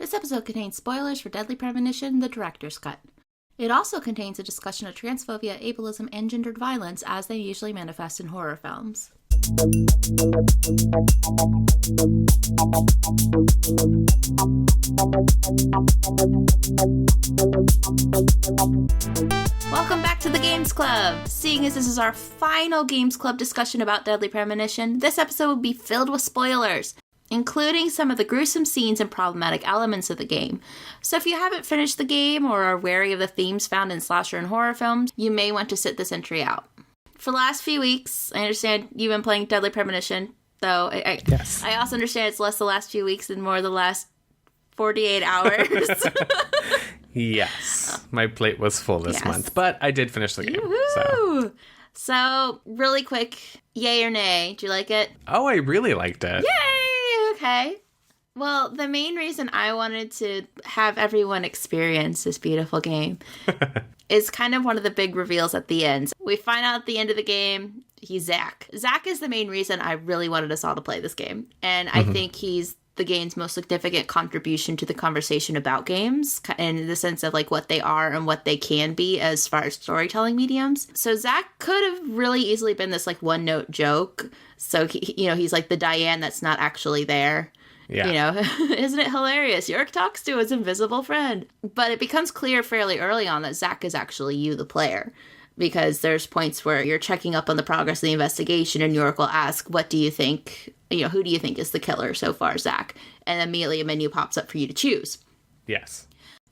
This episode contains spoilers for Deadly Premonition, the director's cut. It also contains a discussion of transphobia, ableism, and gendered violence as they usually manifest in horror films. Welcome back to the Games Club! Seeing as this is our final Games Club discussion about Deadly Premonition, this episode will be filled with spoilers, including some of the gruesome scenes and problematic elements of the game. So if you haven't finished the game or are wary of the themes found in slasher and horror films, you may want to sit this entry out. For the last few weeks, I understand you've been playing Deadly Premonition, though Yes. I also understand it's less the last few weeks and more the last 48 hours. Yes. My plate was full this Yes. month, but I did finish the game. So, really quick, yay or nay? Do you like it? Oh, I really liked it. Yay! Okay. Well, the main reason I wanted to have everyone experience this beautiful game is kind of one of the big reveals at the end. We find out at the end of the game, he's Zack. Zack is the main reason I really wanted us all to play this game. And I think he's the game's most significant contribution to the conversation about games in the sense of like what they are and what they can be as far as storytelling mediums. So Zack could have really easily been this like one note joke. So he's like the Diane that's not actually there. Yeah. Isn't it hilarious? York talks to his invisible friend. But it becomes clear fairly early on that Zack is actually you, the player. Because there's points where you're checking up on the progress of the investigation and York will ask, what do you think, who do you think is the killer so far, Zack? And immediately a menu pops up for you to choose. Yes.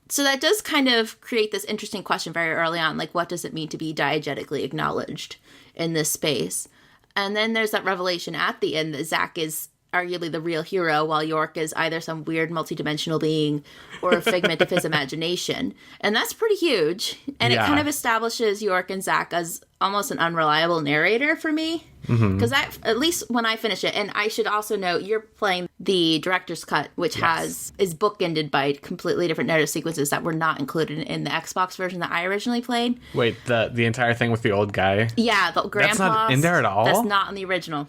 So that does kind of create this interesting question very early on, like what does it mean to be diegetically acknowledged in this space? And then there's that revelation at the end that Zack is arguably the real hero, while York is either some weird multidimensional being or a figment of his imagination. And that's pretty huge. And it kind of establishes York and Zack as almost an unreliable narrator for me. Because at least when I finish it, and I should also note, you're playing the director's cut, which is bookended by completely different narrative sequences that were not included in the Xbox version that I originally played. Wait, the entire thing with the old guy? Yeah, the grandpa. That's not in there at all? That's not in the original.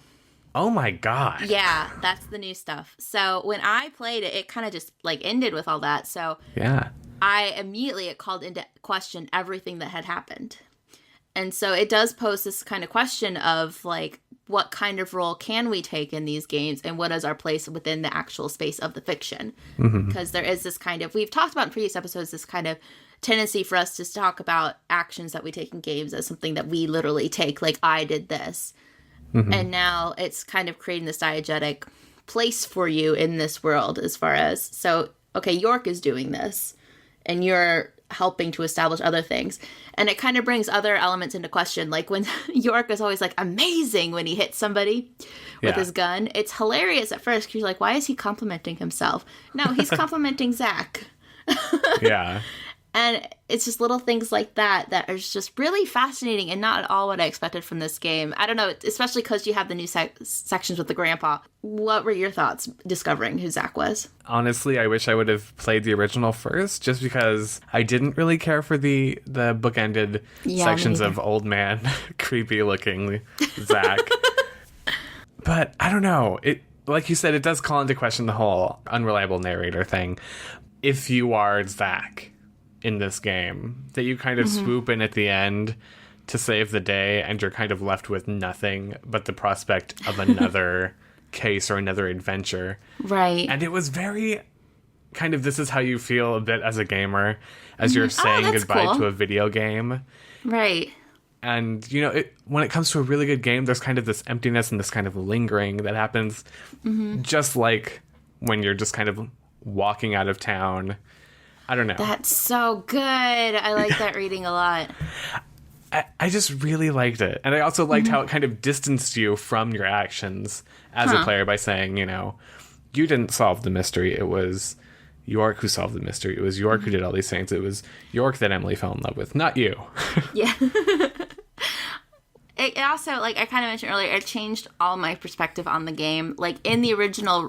Oh my god. Yeah, that's the new stuff. So when I played it, it kind of just like ended with all that. So yeah, it called into question everything that had happened. And so it does pose this kind of question of like, what kind of role can we take in these games and what is our place within the actual space of the fiction? Because there is this kind of, we've talked about in previous episodes, this kind of tendency for us to talk about actions that we take in games as something that we literally take, like I did this. And now it's kind of creating this diegetic place for you in this world as far as, so, okay, York is doing this and you're helping to establish other things. And it kind of brings other elements into question. Like when York is always like amazing when he hits somebody with his gun. It's hilarious at first because you're like, why is he complimenting himself? No, he's complimenting Zack. Yeah. And it's just little things like that that are just really fascinating and not at all what I expected from this game. I don't know, especially because you have the new sections with the grandpa. What were your thoughts discovering who Zack was? Honestly, I wish I would have played the original first, just because I didn't really care for the bookended sections of old man, creepy looking Zack. But I don't know. It, like you said, it does call into question the whole unreliable narrator thing. If you are Zack in this game, that you kind of swoop in at the end to save the day and you're kind of left with nothing but the prospect of another case or another adventure. Right. And it was very kind of, this is how you feel a bit as a gamer as you're saying goodbye to a video game. Right. And, when it comes to a really good game, there's kind of this emptiness and this kind of lingering that happens just like when you're just kind of walking out of town. I don't know. That's so good. I like that reading a lot. I just really liked it. And I also liked how it kind of distanced you from your actions as a player by saying, you didn't solve the mystery. It was York who solved the mystery. It was York who did all these things. It was York that Emily fell in love with, not you. Yeah. It also, like I kind of mentioned earlier, it changed all my perspective on the game. Like in the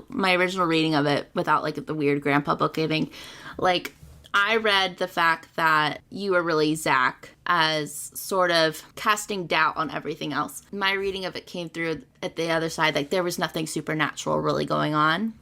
my original reading of it, without like the weird grandpa book giving, like I read the fact that you were really Zack as sort of casting doubt on everything else. My reading of it came through at the other side, like there was nothing supernatural really going on.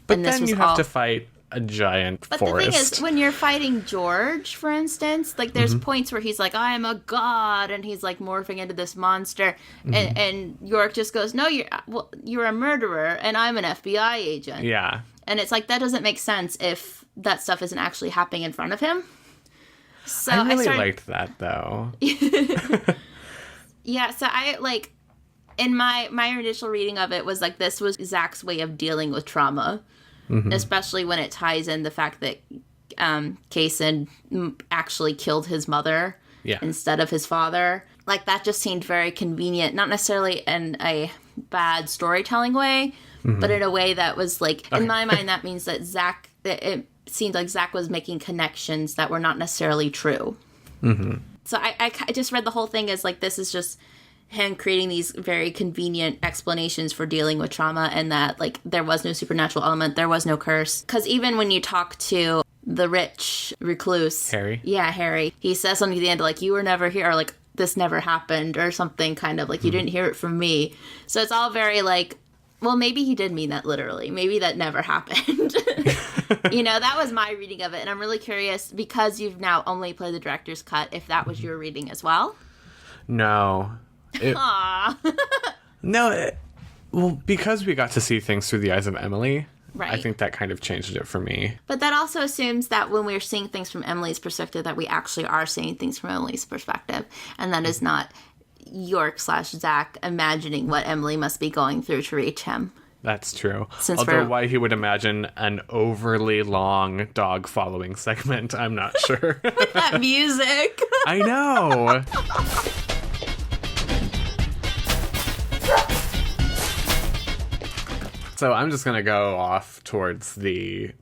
But then you have to fight a giant but forest. the thing is, when you're fighting George, for instance, like there's points where he's like, I am a god, and he's like morphing into this monster, and York just goes, no, you're a murderer, and I'm an FBI agent. Yeah. And it's like, that doesn't make sense if that stuff isn't actually happening in front of him. So I really liked that, though. Yeah, so I, like, in my initial reading of it was like, this was Zack's way of dealing with trauma. Especially when it ties in the fact that Kaysen actually killed his mother instead of his father. Like, that just seemed very convenient, not necessarily in a bad storytelling way, but in a way that was like, in my mind, that means that it seemed like Zack was making connections that were not necessarily true. So I just read the whole thing as like, this is just him creating these very convenient explanations for dealing with trauma, and that like there was no supernatural element, there was no curse. Because even when you talk to the rich recluse, Harry, he says something at the end like, you were never here, or like, this never happened, or something, kind of like, you didn't hear it from me. So it's all very like, well, maybe he did mean that literally, maybe that never happened. You know, that was my reading of it, and I'm really curious, because you've now only played the director's cut, if that was your reading as well. No. Well, because we got to see things through the eyes of Emily, I think that kind of changed it for me. But that also assumes that when we're seeing things from Emily's perspective, that we actually are seeing things from Emily's perspective, and that is not York/Zack imagining what Emily must be going through to reach him. That's true. Although why he would imagine an overly long dog following segment, I'm not sure. With that music. I know. So I'm just going to go off towards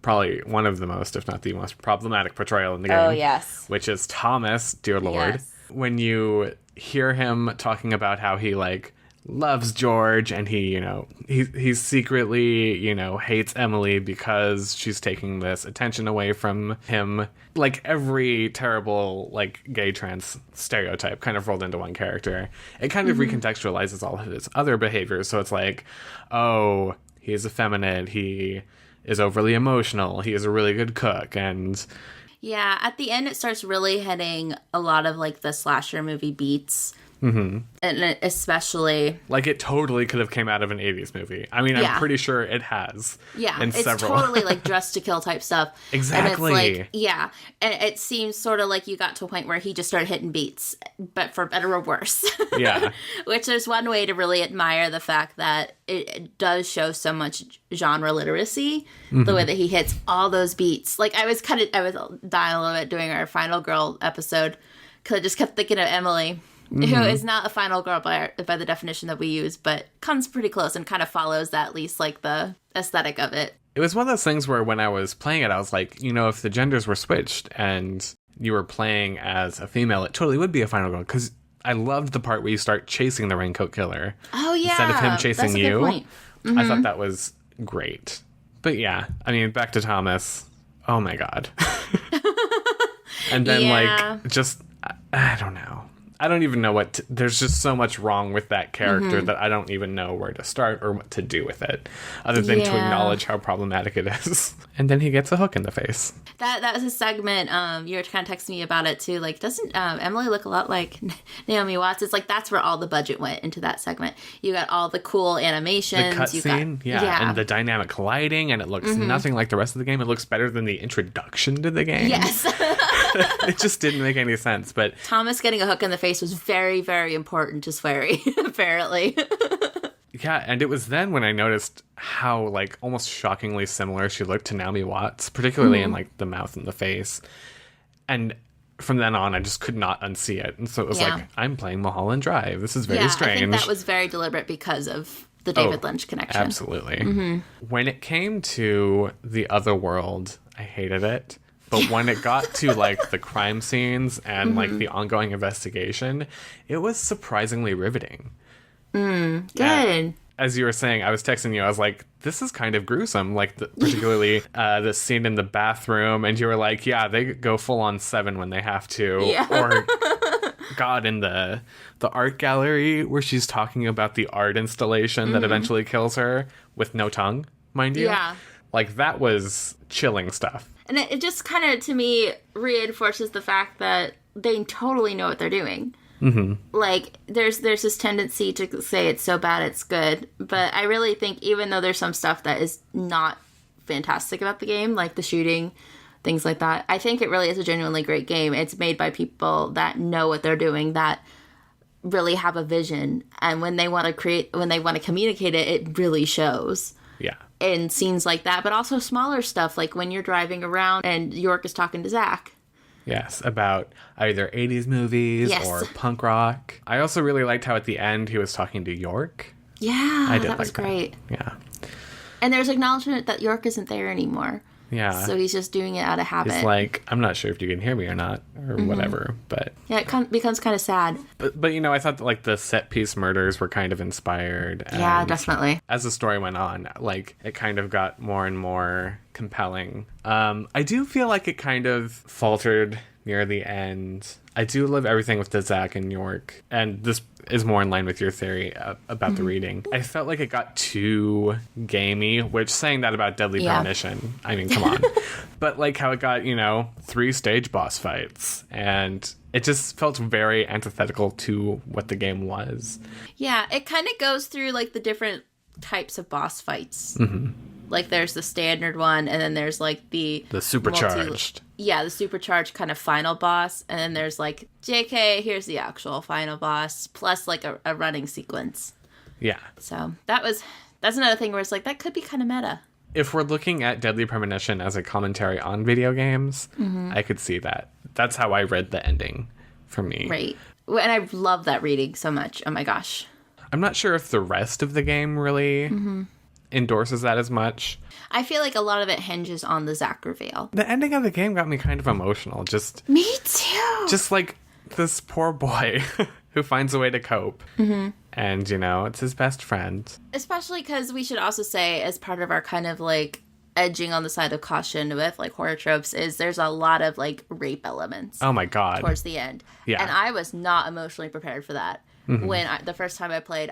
probably one of the most, if not the most problematic portrayal in the game. Oh, yes. Which is Thomas, dear Lord. Yes. When you hear him talking about how he, like, loves George, and he, you know, he secretly, you know, hates Emily because she's taking this attention away from him. Like, every terrible, like, gay trans stereotype kind of rolled into one character. It kind of recontextualizes all of his other behaviors. So it's like, oh, he's effeminate, he is overly emotional, he is a really good cook, and... Yeah, at the end it starts really hitting a lot of, like, the slasher movie beats. And especially... Like, it totally could have came out of an 80s movie. I mean, I'm pretty sure it has. Yeah, it's several. totally, like, Dressed to Kill type stuff. Exactly. And it's like, yeah. And it seems sort of like you got to a point where he just started hitting beats, but for better or worse. Yeah. Which is one way to really admire the fact that it does show so much genre literacy, the way that he hits all those beats. Like, I was dying a little bit during our Final Girl episode, because I just kept thinking of Emily, who is not a final girl by the definition that we use, but comes pretty close and kind of follows that, at least, like, the aesthetic of it. It was one of those things where when I was playing it, I was like, you know, if the genders were switched and you were playing as a female, it totally would be a final girl, because I loved the part where you start chasing the Raincoat Killer. Oh, yeah. Instead of him chasing That's a you. good point. I thought that was great. But yeah, I mean, back to Thomas. Oh my God. And then, like, just, I don't know. I don't even know there's just so much wrong with that character that I don't even know where to start or what to do with it, other than to acknowledge how problematic it is. And then he gets a hook in the face. That was a segment, you were kind of texting me about it too, like, doesn't Emily look a lot like Naomi Watts? It's like, that's where all the budget went into that segment. You got all the cool animations. The cutscene, and the dynamic lighting, and it looks nothing like the rest of the game. It looks better than the introduction to the game. Yes. It just didn't make any sense, but... Thomas getting a hook in the face was very, very important to Swery, apparently. Yeah, and it was then when I noticed how, like, almost shockingly similar she looked to Naomi Watts, particularly in, like, the mouth and the face. And from then on, I just could not unsee it. And so it was like, I'm playing Mulholland Drive. This is very strange. I think that was very deliberate because of the David Lynch connection. Absolutely. When it came to the other world, I hated it. But when it got to, like, the crime scenes and, like, the ongoing investigation, it was surprisingly riveting. Good. As you were saying, I was texting you, I was like, this is kind of gruesome. Like, particularly the scene in the bathroom. And you were like, yeah, they go full on 7 when they have to. Yeah. Or, God, in the art gallery where she's talking about the art installation that eventually kills her with no tongue, mind you. Yeah. Like, that was chilling stuff. And it just kind of, to me, reinforces the fact that they totally know what they're doing. Mm-hmm. Like, there's this tendency to say it's so bad it's good. But I really think, even though there's some stuff that is not fantastic about the game, like the shooting, things like that, I think it really is a genuinely great game. It's made by people that know what they're doing, that really have a vision. And when they want to communicate it, it really shows. Yeah. In scenes like that, but also smaller stuff, like when you're driving around and York is talking to Zack. Yes, about either 80s movies or punk rock. I also really liked how at the end he was talking to York. Yeah, that was great. Yeah. And there's acknowledgement that York isn't there anymore. Yeah. So he's just doing it out of habit. It's like, I'm not sure if you can hear me or not, or whatever, but... Yeah, it becomes kind of sad. But you know, I thought that, like, the set-piece murders were kind of inspired. Yeah, definitely. As the story went on, like, it kind of got more and more compelling. I do feel like it kind of faltered near the end. I do love everything with the Zack and York, and this is more in line with your theory about the reading. I felt like it got too gamey, which, saying that about Deadly Premonition, I mean, come on. But like how it got, 3 stage boss fights, and it just felt very antithetical to what the game was. Yeah, it kind of goes through like the different types of boss fights. Mm-hmm. Like, there's the standard one, and then there's, like, the supercharged. The supercharged kind of final boss. And then there's, like, JK, here's the actual final boss, plus, like, a running sequence. Yeah. So, that's another thing where it's, like, that could be kind of meta. If we're looking at Deadly Premonition as a commentary on video games, I could see that. That's how I read the ending for me. Right. And I love that reading so much. Oh, my gosh. I'm not sure if the rest of the game really... endorses that as much. I feel like a lot of it hinges on the Zack reveal. The ending of the game got me kind of emotional. Me too. Just like this poor boy who finds a way to cope. Mm-hmm. And, it's his best friend. Especially because we should also say, as part of our kind of like edging on the side of caution with like horror tropes, is there's a lot of like rape elements. Oh my God. Towards the end. Yeah. And I was not emotionally prepared for that. Mm-hmm. When the first time I played,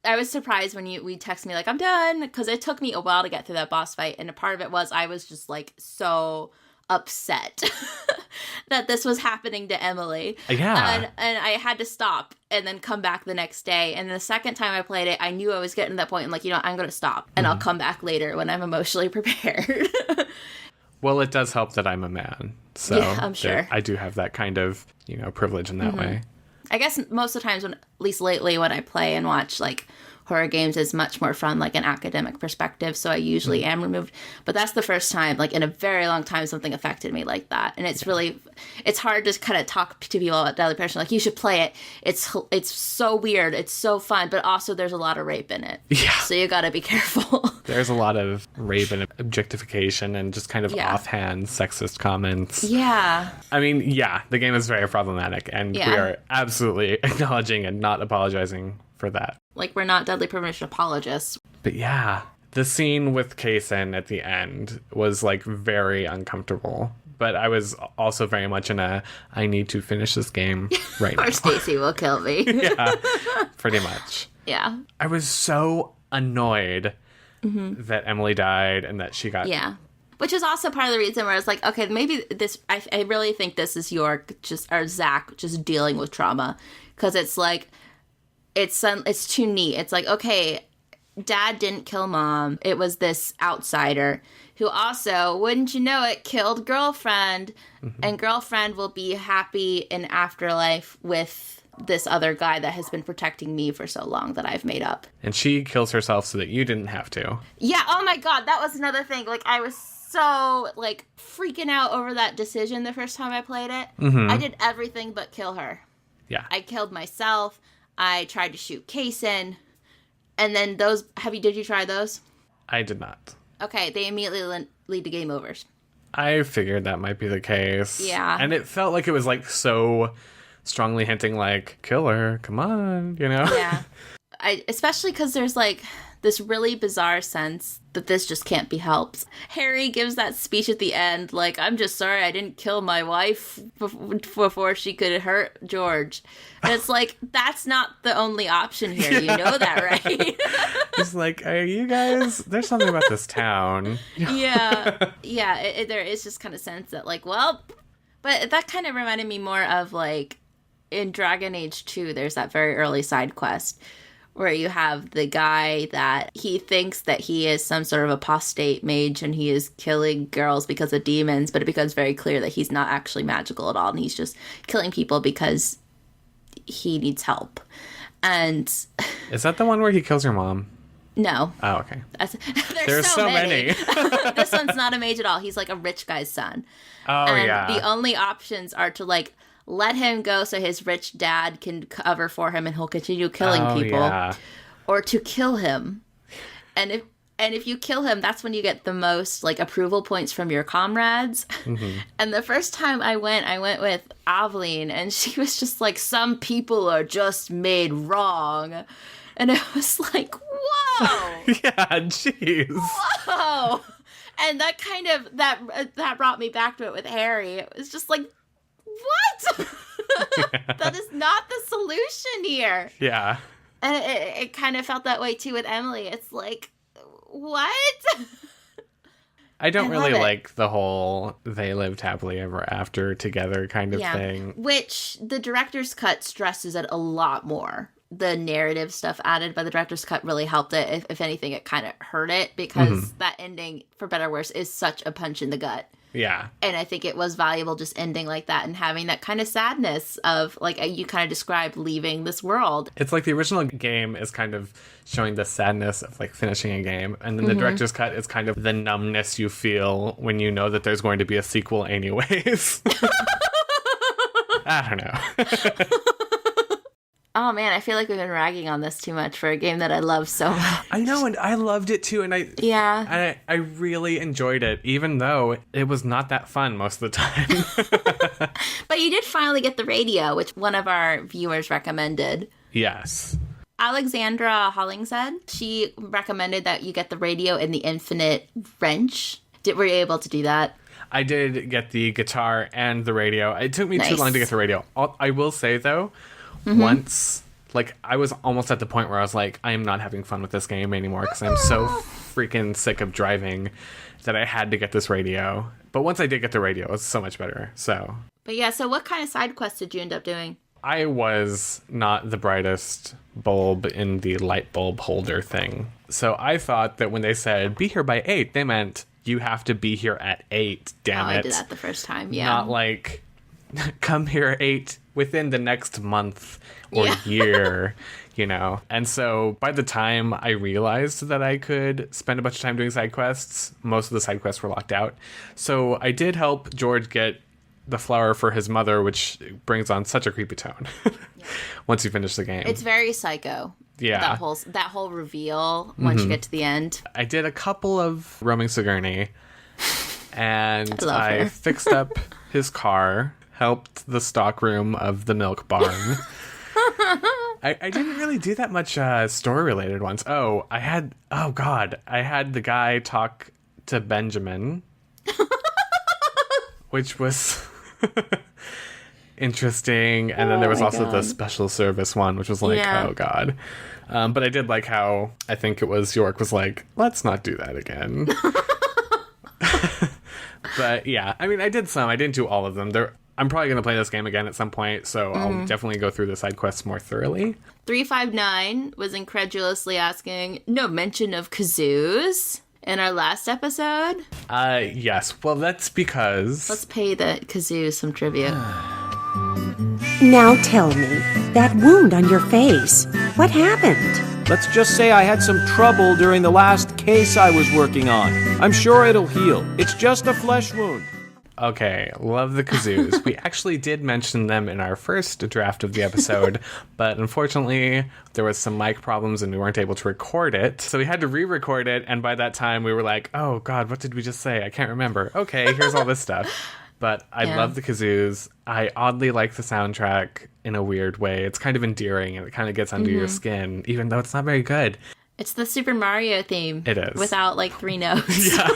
I was surprised when we texted me, like, I'm done, because it took me a while to get through that boss fight, and a part of it was I was just, like, so upset that this was happening to Emily. Yeah. And I had to stop and then come back the next day, and the second time I played it, I knew I was getting to that point, and, like, I'm going to stop, and I'll come back later when I'm emotionally prepared. Well, it does help that I'm a man, so yeah, I'm sure. I do have that kind of, privilege in that way. I guess most of the times, at least lately, when I play and watch, like, horror games is much more from, like, an academic perspective, so I usually am removed. But that's the first time, like, in a very long time, something affected me like that. And it's really, it's hard to kind of talk to people about Deadly Premonition. Like, you should play it. It's so weird. It's so fun. But also, there's a lot of rape in it. Yeah. So you gotta be careful. There's a lot of rape and objectification and just kind of offhand sexist comments. Yeah. I mean, yeah, the game is very problematic, and we are absolutely acknowledging and not apologizing for that. Like, we're not Deadly Premonition apologists. But yeah, the scene with Kaysen at the end was, like, very uncomfortable. But I was also very much in a, I need to finish this game right now. Or Stacey will kill me. Yeah, pretty much. Yeah. I was so annoyed that Emily died and that she got... Yeah. Which is also part of the reason where I was like, okay, maybe this, I really think this is York, or Zack, just dealing with trauma. Because it's like, it's too neat. It's like, okay, Dad didn't kill Mom. It was this outsider who also, wouldn't you know it, killed girlfriend. And girlfriend will be happy in afterlife with this other guy that has been protecting me for so long that I've made up. And she kills herself so that you didn't have to. Yeah, oh my God, that was another thing. Like, I was so, like, freaking out over that decision the first time I played it. I did everything but kill her. Yeah. I killed myself. I tried to shoot Kaysen. And then those, did you try those? I did not. Okay, they immediately lead to game overs. I figured that might be the case. Yeah. And it felt like it was, like, so strongly hinting, like, kill her, come on, Yeah. Especially because there's, like, this really bizarre sense that this just can't be helped. Harry gives that speech at the end, like, I'm just sorry I didn't kill my wife before she could hurt George. And it's like, that's not the only option here. You know that, right? It's like, are you guys, there's something about this town. Yeah. Yeah, there is just kind of sense that, like, well, but that kind of reminded me more of, like, in Dragon Age 2, there's that very early side quest where you have the guy that he thinks that he is some sort of apostate mage and he is killing girls because of demons, but it becomes very clear that he's not actually magical at all and he's just killing people because he needs help. And is that the one where he kills your mom? No. Oh, okay. There's so many. This one's not a mage at all. He's like a rich guy's son. Oh, and yeah. The only options are to, like, let him go so his rich dad can cover for him and he'll continue killing people. Yeah. Or to kill him. And if you kill him, that's when you get the most, like, approval points from your comrades. Mm-hmm. And the first time I went with Aveline, and she was just like, some people are just made wrong. And it was like, whoa! Yeah, jeez. Whoa! And that kind of, that brought me back to it with Harry. It was just like, what? Yeah. That is not the solution here. Yeah. And it kind of felt that way too with Emily. It's like, what? I don't really like the whole they lived happily ever after together kind of thing. Which the director's cut stresses it a lot more. The narrative stuff added by the director's cut really helped it. If anything, it kind of hurt it because that ending, for better or worse, is such a punch in the gut. Yeah. And I think it was valuable just ending like that and having that kind of sadness of, like, you kind of described leaving this world. It's like the original game is kind of showing the sadness of, like, finishing a game. And then the director's cut is kind of the numbness you feel when you know that there's going to be a sequel anyways. I don't know. Oh, man, I feel like we've been ragging on this too much for a game that I love so much. I know, and I loved it too, and I really enjoyed it, even though it was not that fun most of the time. But you did finally get the radio, which one of our viewers recommended. Yes. Alexandra Hollingshead, she recommended that you get the radio and the infinite wrench. Were you able to do that? I did get the guitar and the radio. It took me too long to get the radio. I will say, though, once, like, I was almost at the point where I was like, I am not having fun with this game anymore because I'm so freaking sick of driving that I had to get this radio. But once I did get the radio, it was so much better. So. But yeah, so what kind of side quest did you end up doing? I was not the brightest bulb in the light bulb holder thing. So I thought that when they said, be here by 8, they meant you have to be here at 8, damn it. I did that the first time, yeah. Not like, come here at 8 within the next month or year, you know? And so by the time I realized that I could spend a bunch of time doing side quests, most of the side quests were locked out. So I did help George get the flower for his mother, which brings on such a creepy tone once you finish the game. It's very psycho. Yeah. That whole reveal once you get to the end. I did a couple of roaming Sigourney, and I fixed up his car, helped the stockroom of the milk barn. I didn't really do that much story-related ones. I had the guy talk to Benjamin, which was interesting. And then there was also the special service one, which was like, oh God. But I did like how, I think it was York was like, let's not do that again. But yeah, I mean, I did some. I didn't do all of them. I'm probably going to play this game again at some point, so I'll definitely go through the side quests more thoroughly. 359 was incredulously asking, no mention of Kazoos in our last episode? Yes. Well, that's because... Let's pay the Kazoos some tribute. Now tell me, that wound on your face, what happened? Let's just say I had some trouble during the last case I was working on. I'm sure it'll heal. It's just a flesh wound. Okay, love the Kazoos. We actually did mention them in our first draft of the episode, but unfortunately there was some mic problems and we weren't able to record it. So we had to re-record it, and by that time we were like, oh God, what did we just say? I can't remember. Okay, here's all this stuff. But I love the Kazoos. I oddly like the soundtrack in a weird way. It's kind of endearing and it kind of gets under your skin, even though it's not very good. It's the Super Mario theme. It is. Without, like, 3 notes. Yeah.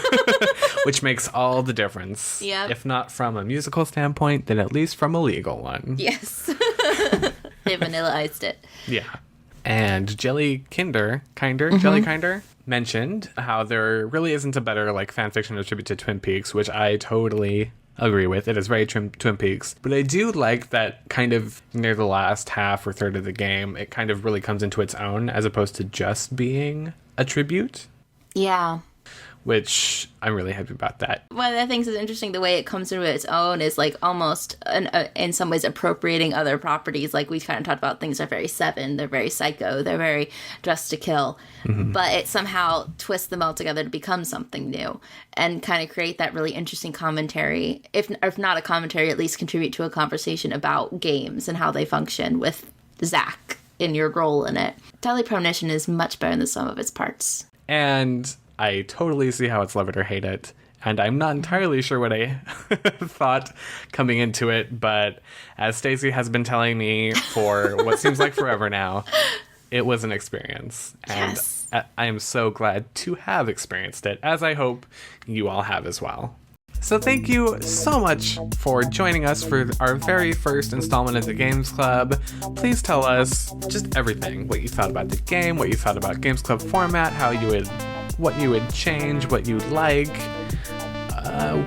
Which makes all the difference. Yep. If not from a musical standpoint, then at least from a legal one. Yes. They vanilla-iced it. Yeah. And Jelly Kinder mentioned how there really isn't a better, like, fanfiction attribute to Twin Peaks, which I totally agree with. It is very Twin Peaks. But I do like that kind of near the last half or third of the game, it kind of really comes into its own as opposed to just being a tribute. Yeah. Which I'm really happy about that. One of the things that's interesting, the way it comes into its own is like almost in some ways appropriating other properties. Like we kind of talked about, things are very Seven, they're very Psycho, they're very Dressed to Kill. Mm-hmm. But it somehow twists them all together to become something new and kind of create that really interesting commentary. If not a commentary, at least contribute to a conversation about games and how they function with Zack in your role in it. Deadly Premonition is much better than the sum of its parts. And I totally see how it's love it or hate it, and I'm not entirely sure what I thought coming into it, but as Stacey has been telling me for what seems like forever now, it was an experience. And yes. I am so glad to have experienced it, as I hope you all have as well. So thank you so much for joining us for our very first installment of the Games Club. Please tell us just everything, what you thought about the game, what you thought about Games Club format, what you would change, what you'd like.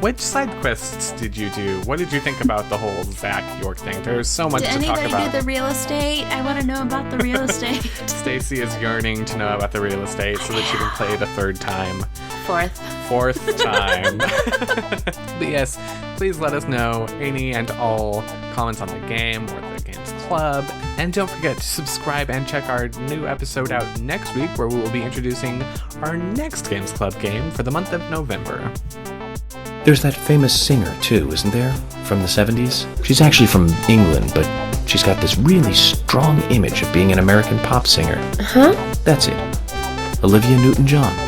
Which side quests did you do? What did you think about the whole Zack York thing? There's so much to talk about. Did anybody do the real estate? I want to know about the real estate. Stacey is yearning to know about the real estate so that she can play it a third time. Fourth time. But yes, please let us know any and all comments on the game or the Games Club. And don't forget to subscribe and check our new episode out next week, where we will be introducing our next Games Club game for the month of November. There's that famous singer, too, isn't there? From the 70s? She's actually from England, but she's got this really strong image of being an American pop singer. Huh? That's it. Olivia Newton-John.